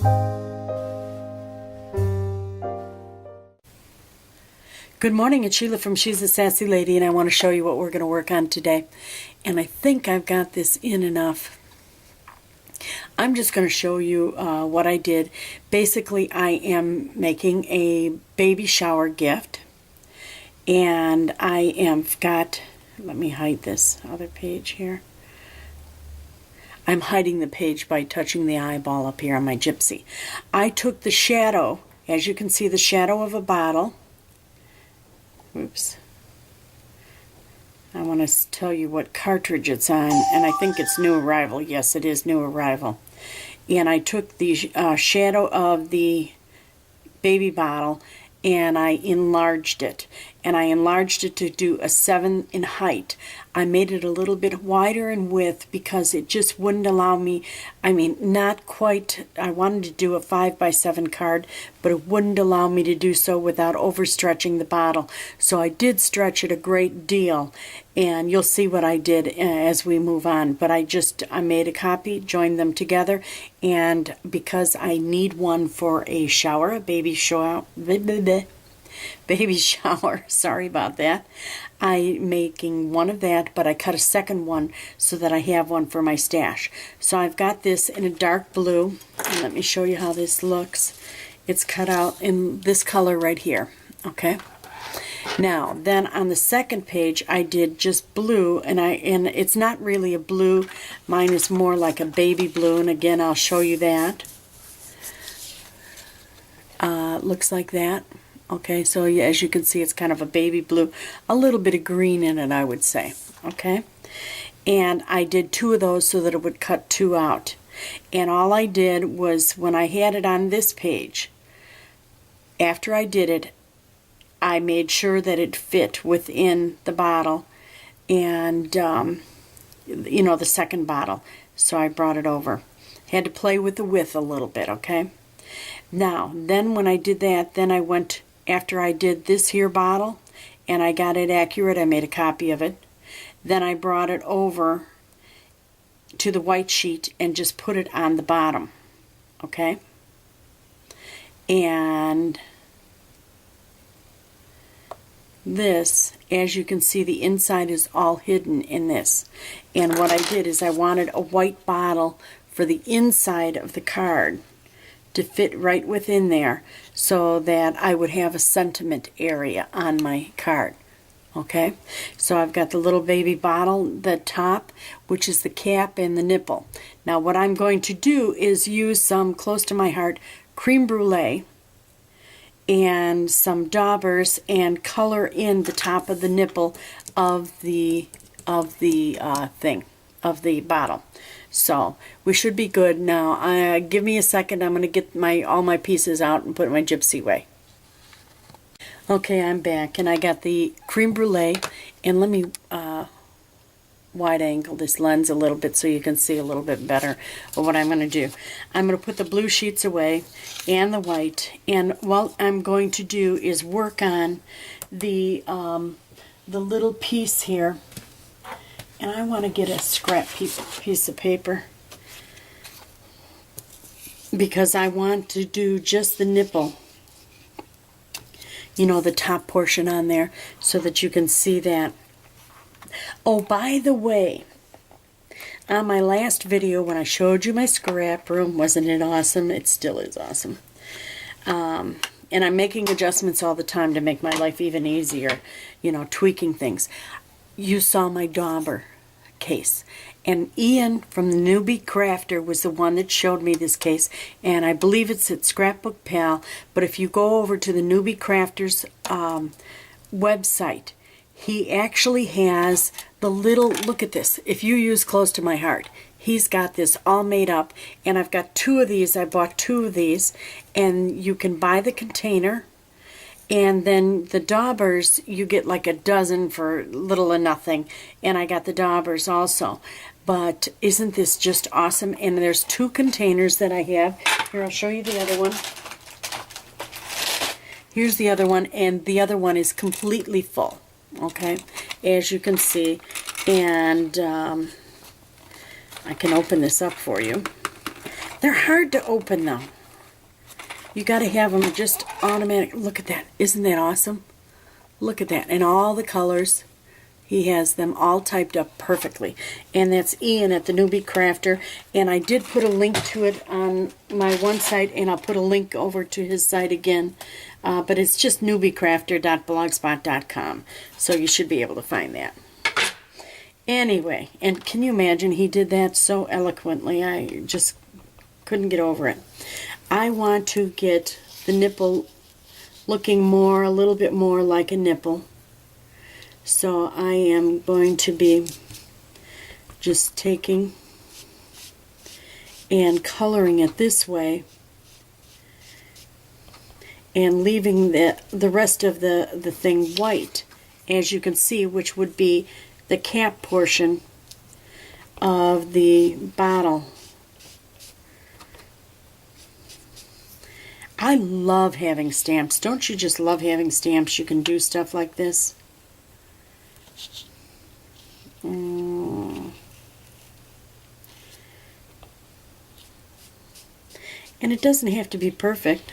Good morning, it's Sheila from She's a Sassy Lady, and I want to show you what we're going to work on today. And I think I've got this in enough. I'm just going to show you what I did. Basically, I am making a baby shower gift. And I have got, let me hide this other page here. I'm hiding the page by touching the eyeball up here on my gypsy. I took the shadow, as you can see, the shadow of a bottle. Oops. I want to tell you what cartridge it's on, and I think it's New Arrival. Yes, it is New Arrival. And I took the shadow of the baby bottle and I enlarged it. And I enlarged it to do a 7 in height. I made it a little bit wider in width because it just wouldn't allow me, I mean, not quite, I wanted to do a 5x7 card, but it wouldn't allow me to do so without overstretching the bottle. So I did stretch it a great deal, and you'll see what I did as we move on. But I made a copy, joined them together, and because I need one for a shower, a baby shower, sorry about that. I'm making one of that, but I cut a second one so that I have one for my stash. So I've got this in a dark blue, and let me show you how this looks. It's cut out in this color right here, okay? Now, then on the second page, I did just blue, and it's not really a blue. Mine is more like a baby blue, and again, I'll show you that. Looks like that. Okay, so yeah, as you can see, it's kind of a baby blue, a little bit of green in it, I would say. Okay, and I did 2 of those so that it would cut 2 out. And all I did was, when I had it on this page, after I did it, I made sure that it fit within the bottle and, you know, the second bottle. So I brought it over. Had to play with the width a little bit, okay? Now, then when I did that, then I went, after I did this here bottle, and I got it accurate, I made a copy of it. Then I brought it over to the white sheet and just put it on the bottom, okay? And this, as you can see, the inside is all hidden in this. And what I did is I wanted a white bottle for the inside of the card to fit right within there so that I would have a sentiment area on my card. Okay, so I've got the little baby bottle, the top, which is the cap and the nipple. Now what I'm going to do is use some, close to my heart, creme brulee and some daubers and color in the top of the nipple of the bottle. So we should be good now. Give me a second. I'm going to get all my pieces out and put in my gypsy way. Okay, I'm back, and I got the creme brulee, and let me wide angle this lens a little bit so you can see a little bit better of what I'm going to do. I'm going to put the blue sheets away and the white, and what I'm going to do is work on the little piece here. And I want to get a scrap piece of paper because I want to do just the nipple, you know, the top portion on there, so that you can see that. Oh, by the way, on my last video when I showed you my scrap room, wasn't it awesome? It still is awesome. And I'm making adjustments all the time to make my life even easier, you know, tweaking things. You saw my dauber case, and Ian from the Newbie Crafter was the one that showed me this case, and I believe it's at Scrapbook Pal. But if you go over to the Newbie Crafter's website, he actually has the little, look at this, if you use Close to My Heart, he's got this all made up, and I've got 2 of these. I bought 2 of these, and you can buy the container. And then the daubers, you get like a dozen for little or nothing. And I got the daubers also. But isn't this just awesome? And there's 2 containers that I have. Here, I'll show you the other one. Here's the other one, and the other one is completely full. Okay, as you can see. And I can open this up for you. They're hard to open though. You got to have them just automatic. Look at that. Isn't that awesome? Look at that. And all the colors. He has them all typed up perfectly. And that's Ian at the Newbie Crafter. And I did put a link to it on my one site, and I'll put a link over to his site again. But it's just newbiecrafter.blogspot.com. So you should be able to find that. Anyway, and can you imagine, he did that so eloquently. I just couldn't get over it. I want to get the nipple looking more, a little bit more like a nipple. So I am going to be just taking and coloring it this way and leaving the rest of the thing white, as you can see, which would be the cap portion of the bottle. I love having stamps. Don't you just love having stamps? You can do stuff like this. And it doesn't have to be perfect.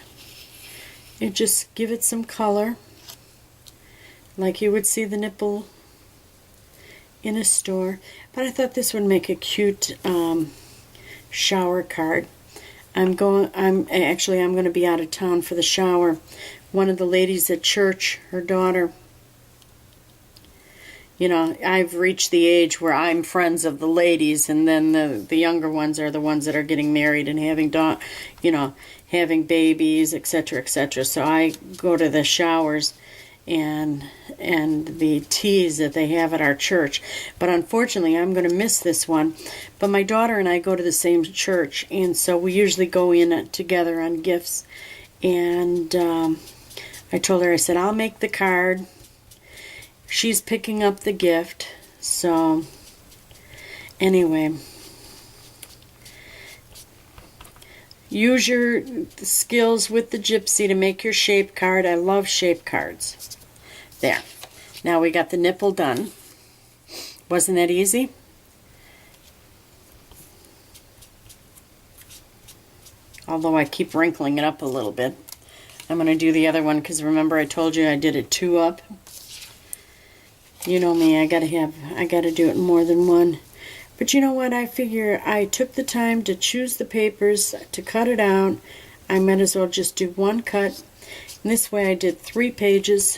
You just give it some color, like you would see the nipple in a store. But I thought this would make a cute shower card. I'm going to be out of town for the shower. One of the ladies at church, her daughter, you know, I've reached the age where I'm friends of the ladies, and then the younger ones are the ones that are getting married and having having babies, etc., etc. So I go to the showers and the teas that they have at our church. But unfortunately, I'm going to miss this one. But my daughter and I go to the same church, and so we usually go in together on gifts. And I told her, I said, I'll make the card. She's picking up the gift. So anyway, use your skills with the gypsy to make your shape card. I love shape cards. There. Now we got the nipple done. Wasn't that easy? Although I keep wrinkling it up a little bit. I'm going to do the other one because remember I told you I did it 2 up. You know me, I gotta do it more than one. But you know what, I figure I took the time to choose the papers, to cut it out. I might as well just do one cut. And this way I did 3 pages.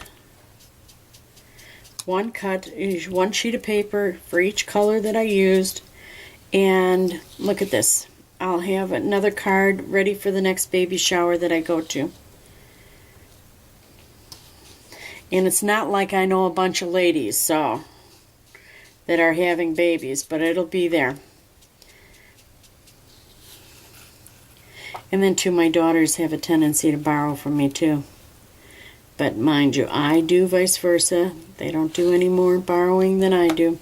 One cut, one sheet of paper for each color that I used. And look at this. I'll have another card ready for the next baby shower that I go to. And it's not like I know a bunch of ladies that are having babies, but it'll be there. And then too, my daughters have a tendency to borrow from me too. But mind you, I do vice versa. They don't do any more borrowing than I do.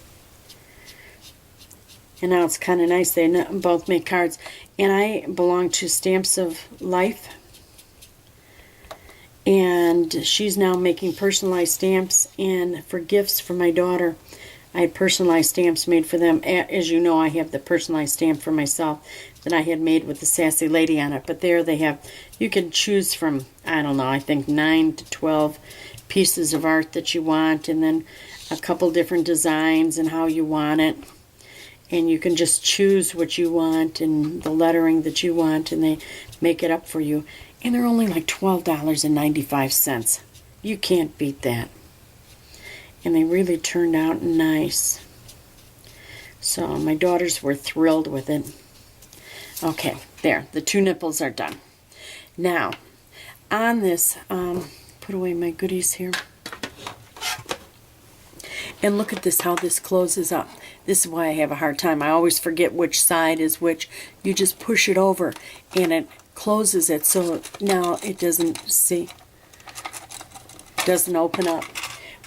And now it's kind of nice. They both make cards. And I belong to Stamps of Life. And she's now making personalized stamps. And for gifts for my daughter, I had personalized stamps made for them. As you know, I have the personalized stamp for myself that I had made with the sassy lady on it. But there they have, you can choose from, I don't know, I think 9 to 12 pieces of art that you want. And then a couple different designs and how you want it. And you can just choose what you want and the lettering that you want, and they make it up for you. And they're only like $12.95. You can't beat that. And they really turned out nice. So my daughters were thrilled with it. Okay, there. The 2 nipples are done. Now, on this, put away my goodies here. And look at this, how this closes up. This is why I have a hard time. I always forget which side is which. You just push it over and it closes it so now it doesn't open up,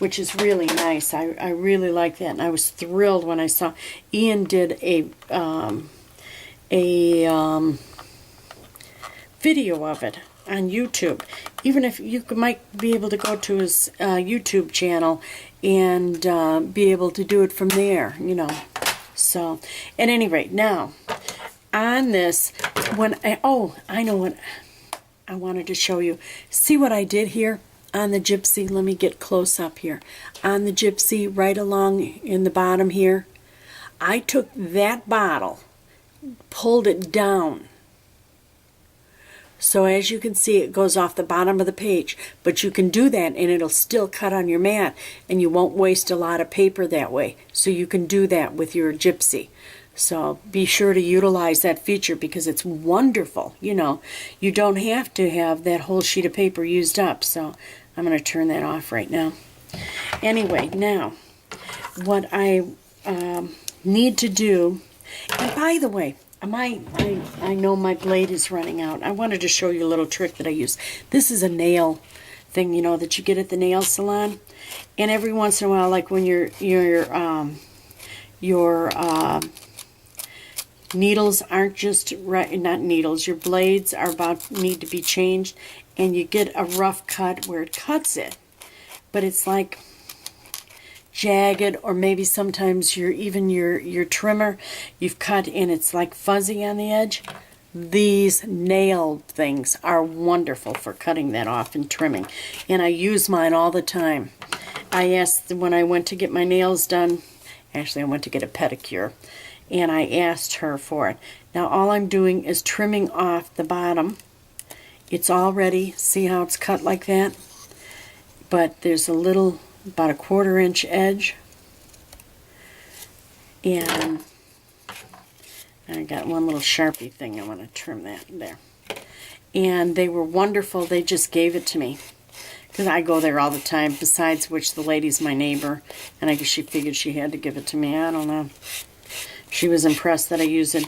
which is really nice. I really like that, and I was thrilled when I saw Ian did a video of it on YouTube. Even if you might be able to go to his YouTube channel and be able to do it from there, you know. So, at any rate, now on this, when I know what I wanted to show you. See what I did here on the gypsy? Let me get close up here. On the gypsy, right along in the bottom here, I took that bottle, pulled it down. So as you can see, it goes off the bottom of the page. But you can do that and it'll still cut on your mat, and you won't waste a lot of paper that way. So you can do that with your gypsy. So be sure to utilize that feature because it's wonderful. You know, you don't have to have that whole sheet of paper used up. So I'm going to turn that off right now. Anyway, now what I need to do, and by the way, I know my blade is running out. I wanted to show you a little trick that I use. This is a nail thing, you know, that you get at the nail salon. And every once in a while, like when your needles aren't just right, not needles, your blades are need to be changed, and you get a rough cut where it cuts it, but it's like jagged, or maybe sometimes your trimmer you've cut and it's like fuzzy on the edge. These nail things are wonderful for cutting that off and trimming, and I use mine all the time. I asked when I went to get my nails done, actually I went to get a pedicure, and I asked her for it. Now all I'm doing is trimming off the bottom. It's already, see how it's cut like that? But there's a little, about a 1/4 inch edge. And I got one little Sharpie thing. I want to trim that there. And they were wonderful. They just gave it to me, because I go there all the time, besides which the lady's my neighbor, and I guess she figured she had to give it to me. I don't know. She was impressed that I use it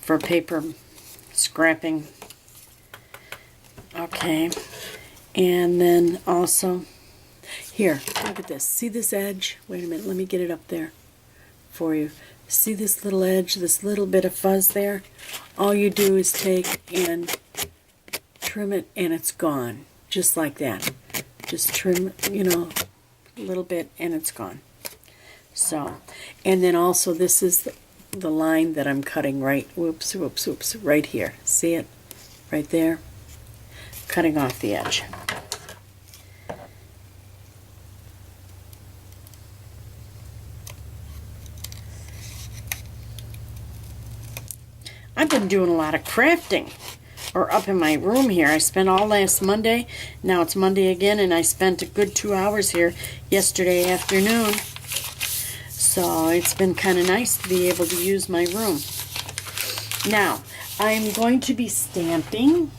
for paper scrapping. Okay, and then also, here, look at this. See this edge? Wait a minute, let me get it up there for you. See this little edge, this little bit of fuzz there? All you do is take and trim it, and it's gone. Just like that. Just trim, you know, a little bit, and it's gone. So, and then also this is the line that I'm cutting right, whoops, whoops, whoops, right here. See it? Right there? Cutting off the edge. I've been doing a lot of crafting, or up in my room here. I spent all last Monday, now it's Monday again, and I spent a good 2 hours here yesterday afternoon. So it's been kind of nice to be able to use my room. Now, I'm going to be stamping,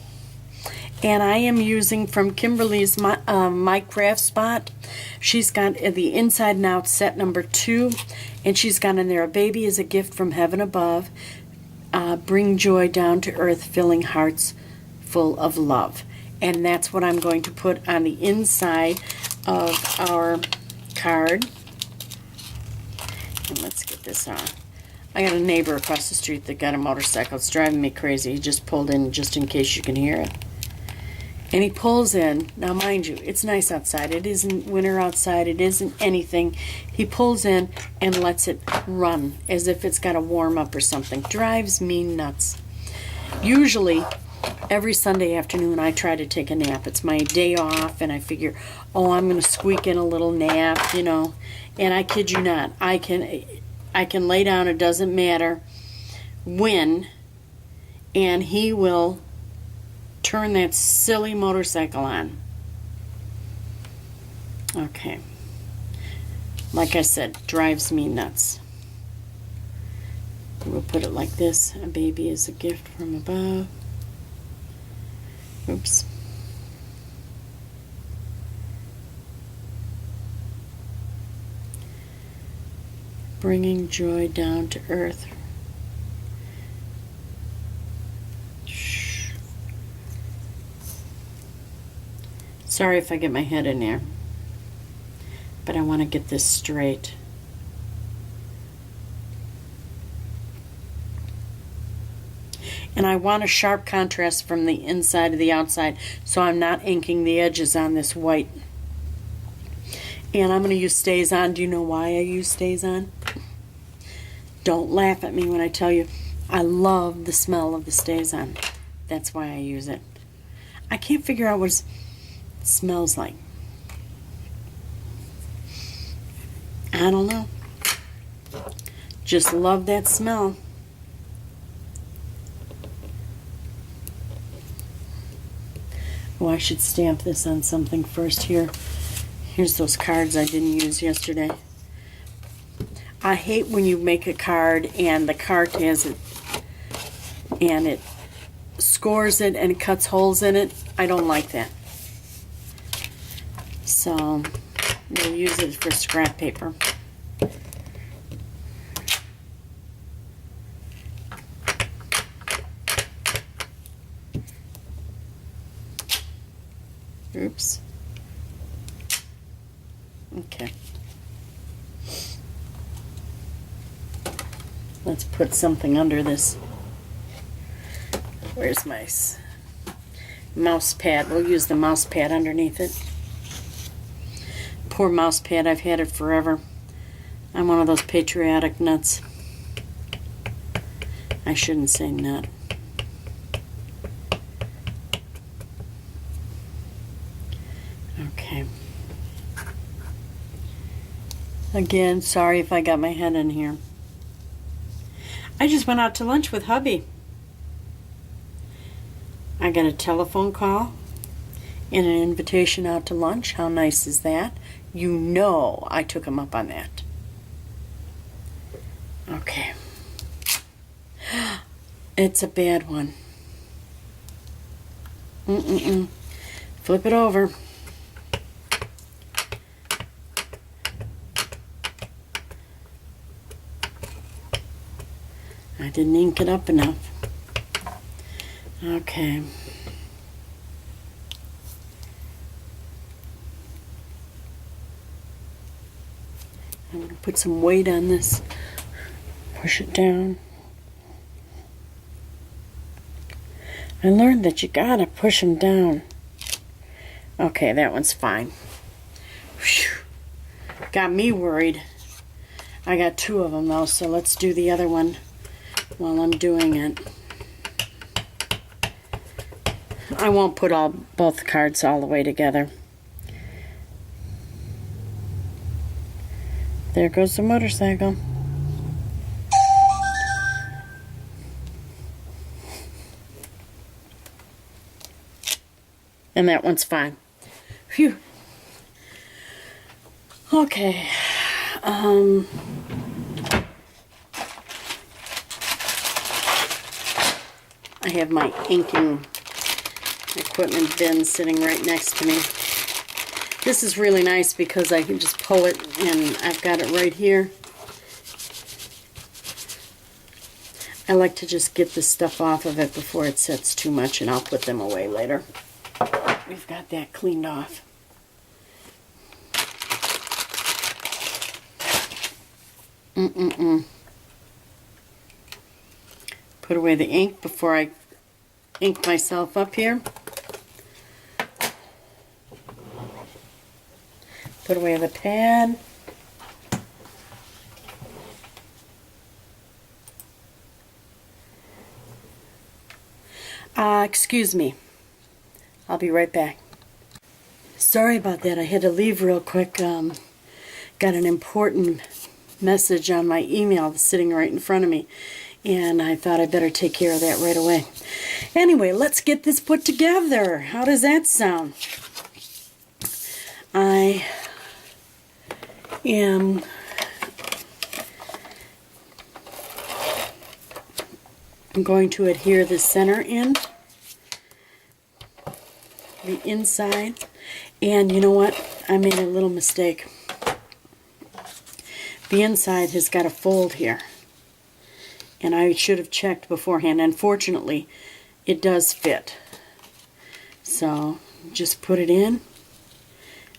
and I am using from Kimberly's My Craft Spot. She's got the Inside and Out set number 2, and she's got in there, a baby is a gift from heaven above. Bring joy down to earth, filling hearts full of love. And that's what I'm going to put on the inside of our card. And let's get this on. I got a neighbor across the street that got a motorcycle. It's driving me crazy. He just pulled in just in case you can hear it. And he pulls in. Now, mind you, it's nice outside. It isn't winter outside. It isn't anything. He pulls in and lets it run as if it's got to warm up or something. Drives me nuts. Usually, every Sunday afternoon, I try to take a nap. It's my day off, and I figure, oh, I'm going to squeak in a little nap, you know. And I kid you not, I can lay down. It doesn't matter when, and he will turn that silly motorcycle on. Okay. Like I said, drives me nuts. We'll put it like this. A baby is a gift from above. Oops. Bringing joy down to earth. Sorry if I get my head in there, but I want to get this straight. And I want a sharp contrast from the inside to the outside, so I'm not inking the edges on this white. And I'm going to use Stays On. Do you know why I use Stays On? Don't laugh at me when I tell you I love the smell of the Stays On. That's why I use it. I can't figure out what it smells like. I don't know. Just love that smell. Oh, I should stamp this on something first here. Here's those cards I didn't use yesterday. I hate when you make a card and the card has it and it scores it and it cuts holes in it. I don't like that. So we'll use it for scrap paper. Oops. Okay. Let's put something under this. Where's my mouse pad? We'll use the mouse pad underneath it. Poor mouse pad, I've had it forever. I'm one of those patriotic nuts. I shouldn't say nut. Okay. Again, sorry if I got my head in here. I just went out to lunch with hubby. I got a telephone call and an invitation out to lunch. How nice is that? You know I took him up on that. Okay. It's a bad one. Flip it over. I didn't ink it up enough. Okay. I'm going to put some weight on this. Push it down. I learned that you gotta push them down. Okay, that one's fine. Whew. Got me worried. I got two of them though, so let's do the other one while I'm doing it. I won't put both cards all the way together. There goes the motorcycle. And that one's fine. Phew. Okay. I have my inking equipment bin sitting right next to me. This is really nice because I can just pull it and I've got it right here. I like to just get this stuff off of it before it sets too much, and I'll put them away later. We've got that cleaned off. Put away the ink before I ink myself up here. Put away the pad. Excuse me. I'll be right back. Sorry about that. I had to leave real quick. Got an important message on my email that's sitting right in front of me, and I thought I'd better take care of that right away. Anyway, let's get this put together. How does that sound? I am going to adhere the center in, the inside, and you know what? I made a little mistake. The inside has got a fold here, and I should have checked beforehand. Unfortunately, it does fit. So just put it in.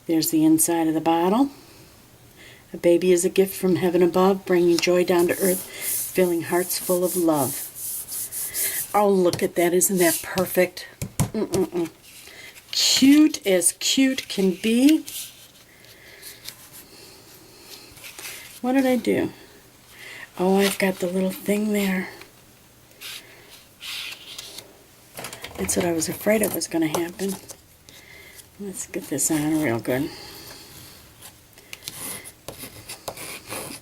There's the inside of the bottle. A baby is a gift from heaven above, bringing joy down to earth, filling hearts full of love. Oh, look at that. Isn't that perfect? Cute as cute can be. What did I do? Oh, I've got the little thing there. That's what I was afraid it was going to happen. Let's get this on real good.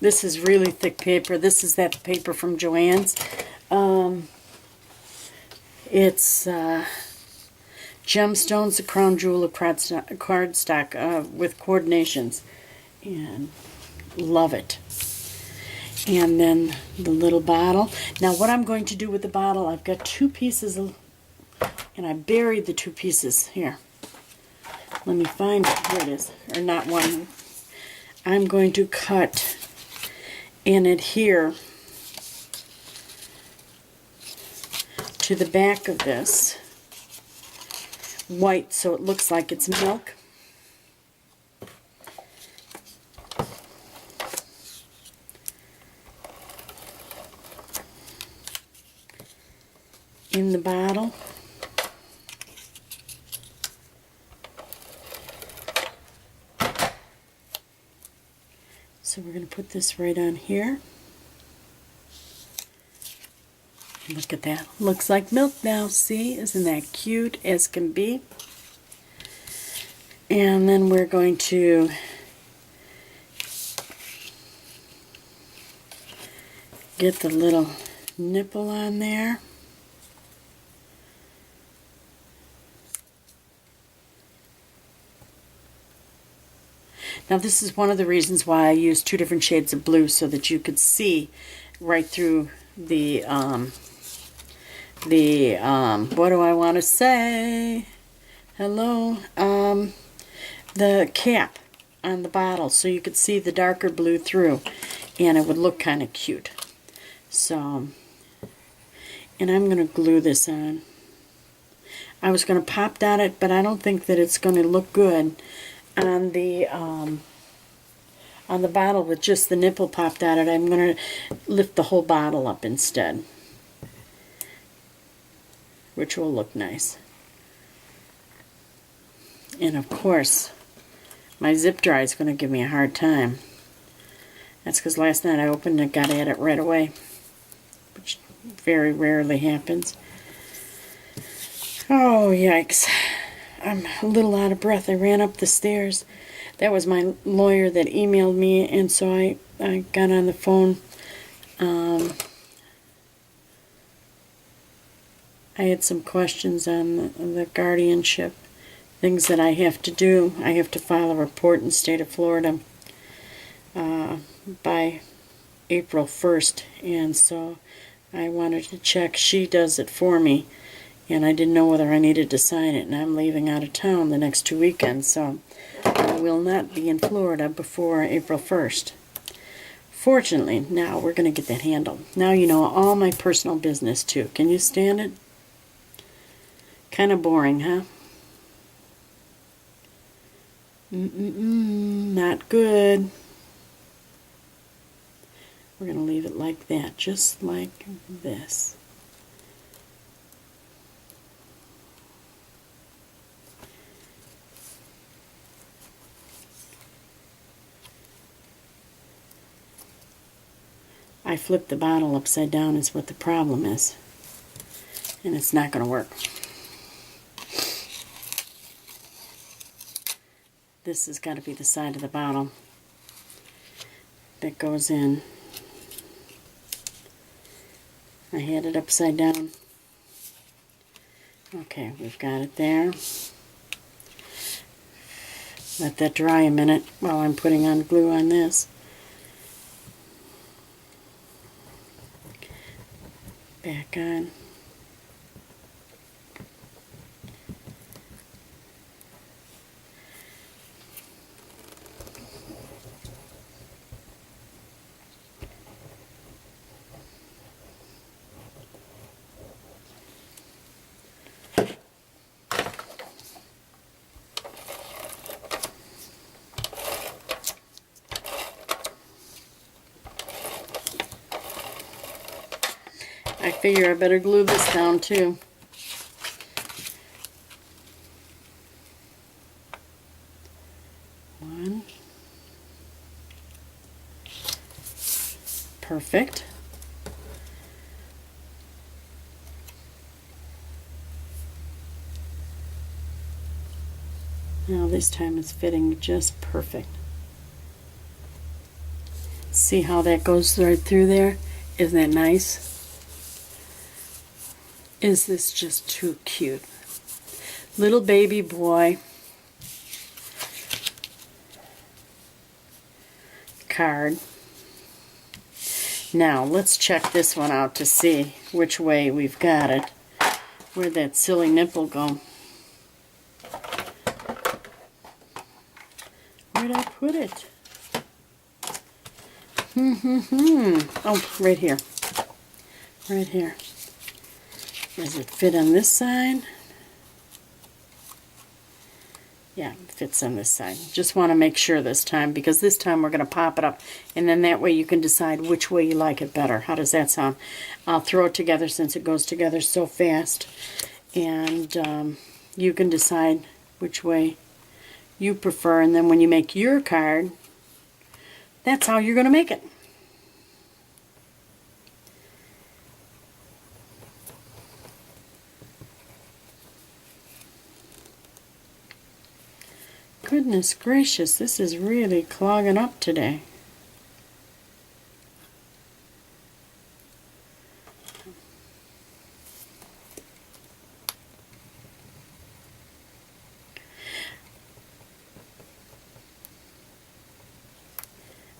This is really thick paper. This is that paper from Joann's. It's Gemstones, the Crown Jewel of cardstock with coordinations. And love it. And then the little bottle. Now what I'm going to do with the bottle, I've got two pieces of, and I buried the two pieces here. Let me find it. Here it is. Or not one. I'm going to cut and adhere to the back of this white so it looks like it's milk. In the bottle. So we're going to put this right on here. Look at that. Looks like milk now. See? Isn't that cute as can be? And then we're going to get the little nipple on there. Now this is one of the reasons why I used two different shades of blue, so that you could see right through the what do I want to say? Hello? The cap on the bottle, so you could see the darker blue through, and it would look kind of cute. So, and I'm going to glue this on. I was going to pop dot it, but I don't think that it's going to look good on the bottle with just the nipple popped out. I'm going to lift the whole bottle up instead, which will look nice. And of course, my zip dry is going to give me a hard time. That's because last night I opened it and got at it right away, which very rarely happens. Oh, yikes. I'm a little out of breath. I ran up the stairs. That was my lawyer that emailed me, and so I got on the phone. I had some questions on the guardianship, things that I have to do. I have to file a report in the state of Florida by April 1st, and so I wanted to check. She does it for me, and I didn't know whether I needed to sign it, and I'm leaving out of town the next 2 weekends, so I will not be in Florida before April 1st. Fortunately, now we're going to get that handled. Now you know all my personal business, too. Can you stand it? Kind of boring, huh? Not good. We're going to leave it like that, just like this. I flipped the bottle upside down is what the problem is. And it's not going to work. This has got to be the side of the bottle that goes in. I had it upside down. Okay, we've got it there. Let that dry a minute while I'm putting on glue on this. Back on. I figure I better glue this down too. One. Perfect. Now this time it's fitting just perfect. See how that goes right through there? Isn't that nice? Is this just too cute? Little baby boy card. Now let's check this one out to see which way we've got it. Where'd that silly nipple go? Where'd I put it? Oh, right here. Right here. Does it fit on this side? Yeah, it fits on this side. Just want to make sure this time, because this time we're going to pop it up, and then that way you can decide which way you like it better. How does that sound? I'll throw it together since it goes together so fast, and you can decide which way you prefer, and then when you make your card, that's how you're going to make it. Goodness gracious, this is really clogging up today.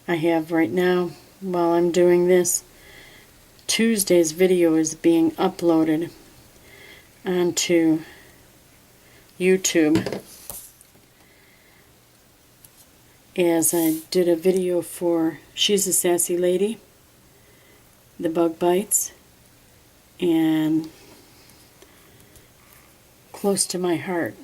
I have right now, while I'm doing this, Tuesday's video is being uploaded onto YouTube, as I did a video for She's a Sassy Lady, The Bug Bites, and Close to My Heart.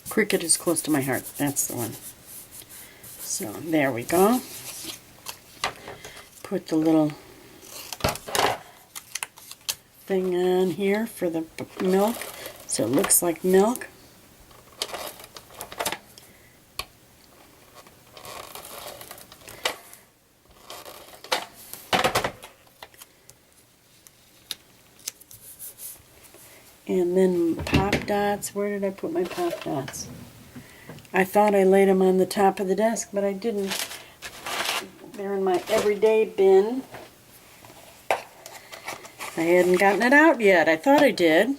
Cricket is Close to My Heart, that's the one. So there we go. Put the little thing on here for the milk, so it looks like milk. And then pop dots. Where did I put my pop dots? I thought I laid them on the top of the desk, but I didn't. They're in my everyday bin. I hadn't gotten it out yet. I thought I did.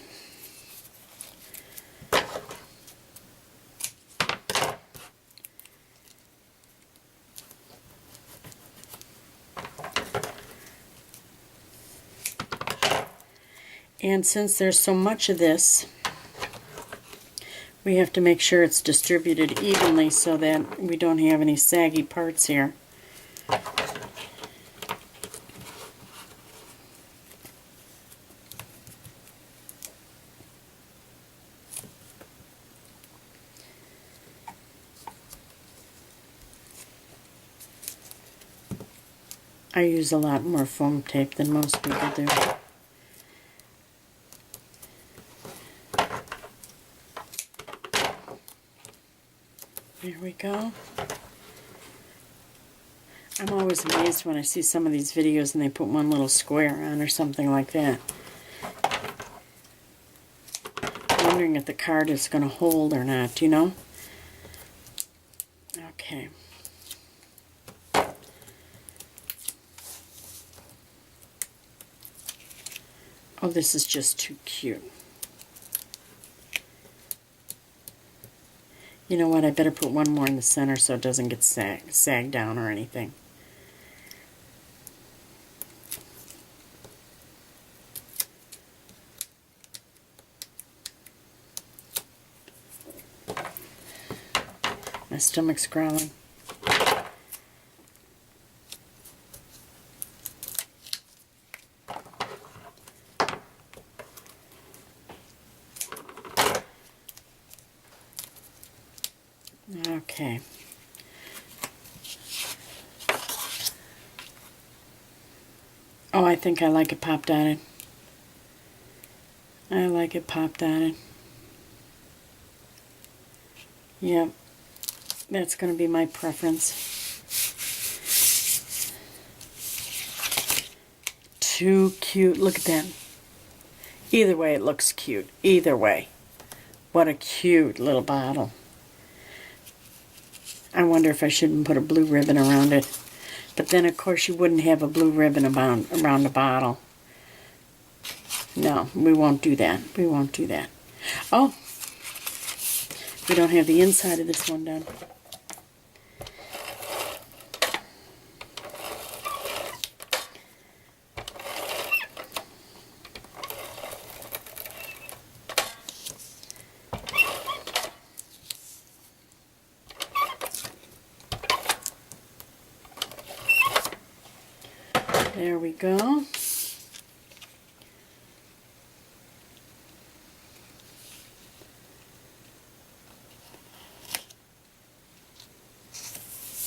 And since there's so much of this, we have to make sure it's distributed evenly so that we don't have any saggy parts here. I use a lot more foam tape than most people do. There we go. I'm always amazed when I see some of these videos and they put one little square on or something like that. I'm wondering if the card is going to hold or not, you know? Okay. Oh, this is just too cute. You know what, I better put one more in the center so it doesn't get sag down or anything. My stomach's growling. Okay. Oh, I think I like it pop dotted. I like it pop dotted. Yep. That's going to be my preference. Too cute. Look at that. Either way, it looks cute. Either way. What a cute little bottle. I wonder if I shouldn't put a blue ribbon around it. But then, of course, you wouldn't have a blue ribbon around the bottle. No, we won't do that. We won't do that. Oh, we don't have the inside of this one done. There we go.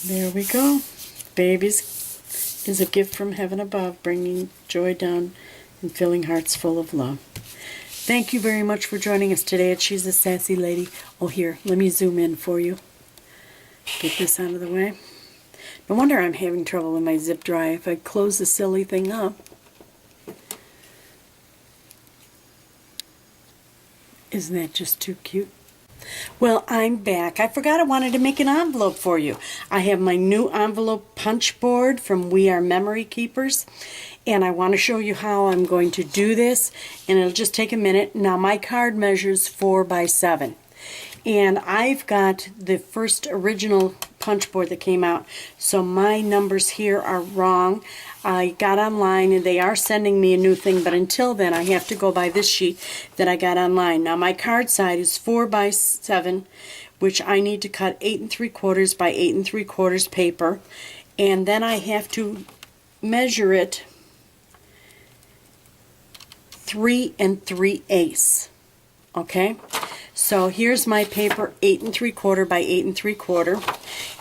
There we go. Babies is a gift from heaven above, bringing joy down and filling hearts full of love. Thank you very much for joining us today at She's a Sassy Lady. Oh, here, let me zoom in for you. Get this out of the way. No wonder I'm having trouble with my zip dry if I close the silly thing up. Isn't that just too cute? Well, I'm back. I forgot I wanted to make an envelope for you. I have my new envelope punch board from We Are Memory Keepers, and I want to show you how I'm going to do this, and it'll just take a minute. Now, my card measures 4 by 7. And I've got the first original punch board that came out, so my numbers here are wrong. I got online and they are sending me a new thing, but until then I have to go by this sheet that I got online. Now my card side is 4 by 7, which I need to cut 8 3/4 by 8 3/4 paper, and then I have to measure it 3 3/8. Okay? So here's my paper, 8 3/4 by 8 3/4,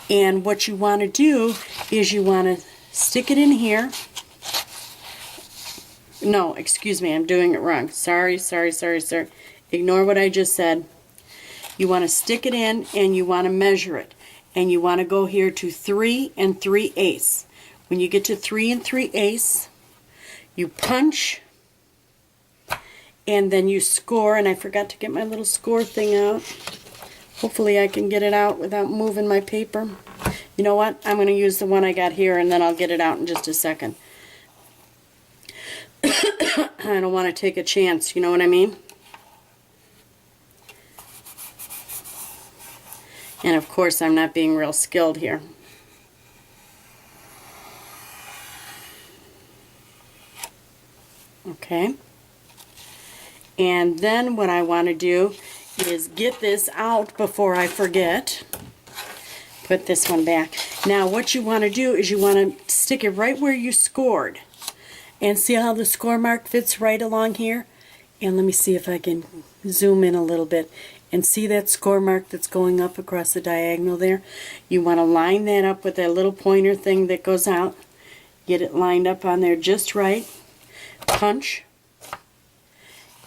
and what you want to do is you want to stick it in here. No, excuse me, I'm doing it wrong. Sorry. Ignore what I just said. You want to stick it in and you want to measure it. And you want to go here to 3 3/8. When you get to 3 3/8, you punch and then you score, and I forgot to get my little score thing out. Hopefully I can get it out without moving my paper. You know what? I'm going to use the one I got here, and then I'll get it out in just a second. I don't want to take a chance, you know what I mean? And of course I'm not being real skilled here. Okay. And then what I want to do is get this out before I forget. Put this one back. Now what you want to do is you want to stick it right where you scored. And see how the score mark fits right along here? And let me see if I can zoom in a little bit. And see that score mark that's going up across the diagonal there? You want to line that up with that little pointer thing that goes out. Get it lined up on there just right. Punch.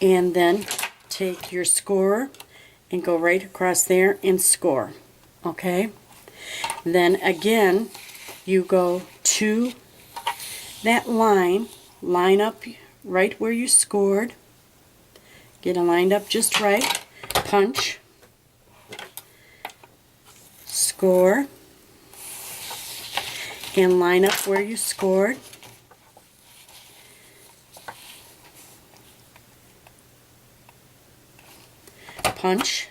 And then take your score and go right across there and score. Okay? Then again, you go to that line, line up right where you scored, get it lined up just right, punch, score, and line up where you scored. Punch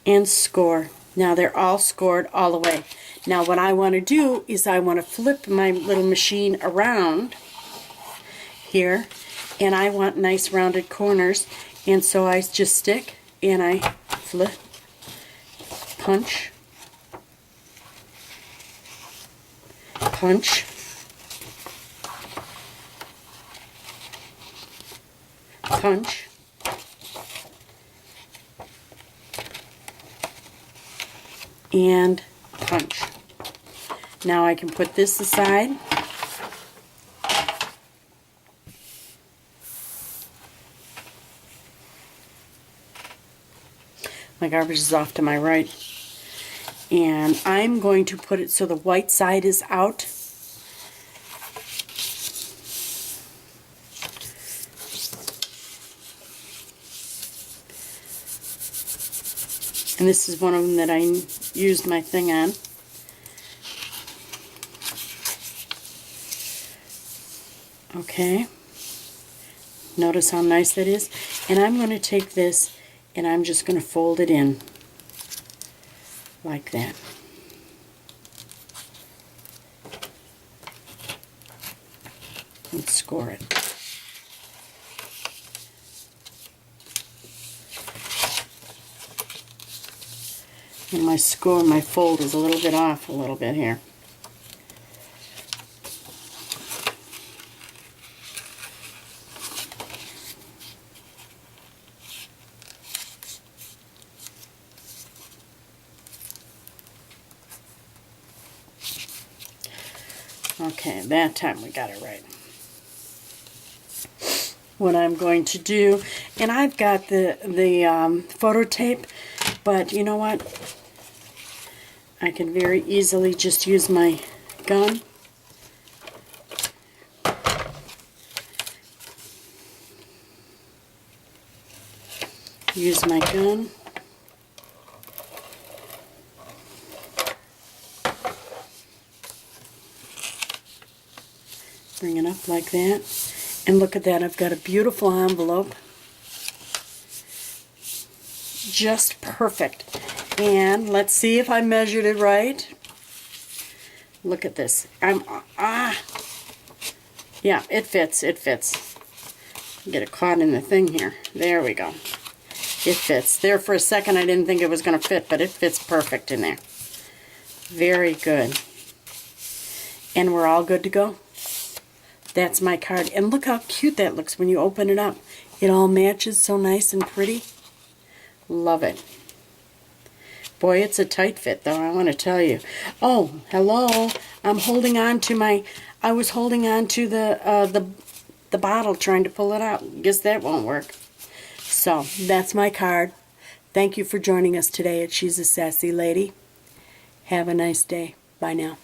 and score. Now they're all scored all the way. Now what I want to do is I want to flip my little machine around here, and I want nice rounded corners, and so I just stick and I flip, punch, punch, punch, and punch. Now I can put this aside. My garbage is off to my right. And I'm going to put it so the white side is out. And this is one of them that I used my thing on. Okay. Notice how nice that is? And I'm going to take this and I'm just going to fold it in like that. And score it. And my fold is a little bit off a little bit here. Okay, that time we got it right. What I'm going to do, and I've got the photo tape, but you know what? I can very easily just use my gun. Use my gun. Bring it up like that. And look at that, I've got a beautiful envelope. Just perfect. And let's see if I measured it right. Look at this. Yeah, it fits, it fits. Get it caught in the thing here. There we go. It fits. There for a second I didn't think it was going to fit, but it fits perfect in there. Very good. And we're all good to go. That's my card. And look how cute that looks when you open it up. It all matches so nice and pretty. Love it. Boy, it's a tight fit though, I want to tell you. Oh, hello. I'm holding on to my, I was holding on to the bottle trying to pull it out. Guess that won't work. So, that's my card. Thank you for joining us today at She's a Sassy Lady. Have a nice day. Bye now.